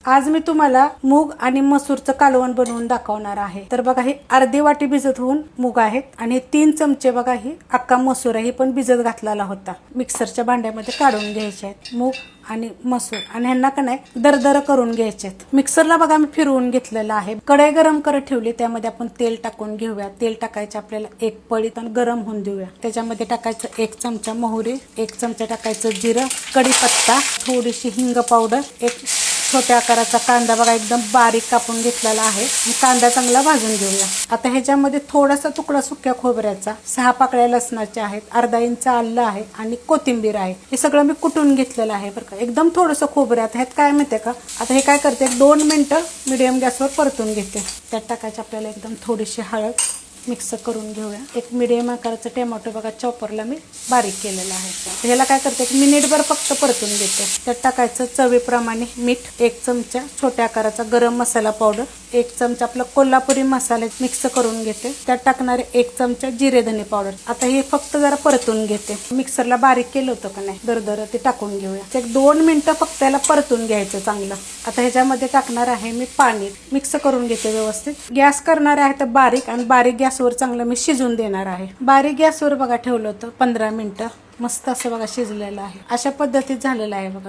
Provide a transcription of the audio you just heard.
आज मी तुम्हाला मूग आणि मसूरचं कालवण बनवून दाखवणार आहे। तर बघा हे अर्धी वाटी भिजत होऊन मूग आहेत आणि 3 चमचे बघा ही अक्का मसूर आहे, पण भिजत घातलेला होता। मिक्सरच्या भांड्यामध्ये काढून घ्यायचे आहेत मूग आणि मसूर आणि ह्यांना का नाही दरदर करून घ्यायचे। मिक्सरला बघा मी फिरवून घेतलेला आहे। कढई गरम करत ठेवली, त्यामध्ये आपण तेल टाकून घेऊया। तेल टाकायचे आपल्याला एक पळी आणि गरम होऊन देऊया। त्याच्यामध्ये टाकायचं 1 चमचा मोहरी, 1 चमचा टाकायचं जिरं, कढीपत्ता, थोडीशी हिंग पावडर, एक छोट्या आकाराचा कांदा बघा एकदम बारीक कापून घेतलेला आहे। कांदा चांगला भाजून घेऊया। आता ह्याच्यामध्ये थोडासा तुकडा सुक्या खोबऱ्याचा, 6 पाकळ्या लसणाच्या आहेत, अर्धा इंच आलं आहे आणि कोथिंबीर आहे। हे सगळं मी कुटून घेतलेलं आहे बरं का। एकदम थोडंसं खोबरं आहे। ह्यात काय माहितीये का, आता हे काय करते 2 मिनिटं मीडियम गॅसवर परतून घेते। त्यात टाकायची आपल्याला एकदम थोडीशी हळद, मिक्स करून घेऊया। एक मीडियम आकाराचा टोमॅटो बघा चॉपरला मी बारीक केलेला आहे। ह्याला काय करते एक मिनिटभर फक्त परतून घेते। त्यात टाकायचं चवीप्रमाणे मीठ, 1 चमचा छोट्या आकाराचा गरम मसाला पावडर, 1 चमचा आपला कोल्हापुरी मसाला मिक्स करून घेते। त्यात टाकणारे 1 चमचा जिरे धने पावडर। आता हे फक्त जरा परतून घेते। मिक्सरला बारीक केलं होतं का नाही दरदर ते टाकून घेऊया। एक 2 मिनिटं फक्त याला परतून घ्यायचं चांगलं। आता ह्याच्यामध्ये टाकणार आहे मी पाणी, मिक्स करून घेते व्यवस्थित। गॅस करणार आहे तर बारीक, आणि बारीक गॅसवर चांगलं मी शिजून देणार आहे। बारीक गॅसवर बघा ठेवलं होतं 15 मिनिटं, मस्त असं बघा शिजलेलं आहे। अशा पद्धतीत झालेलं आहे बघा।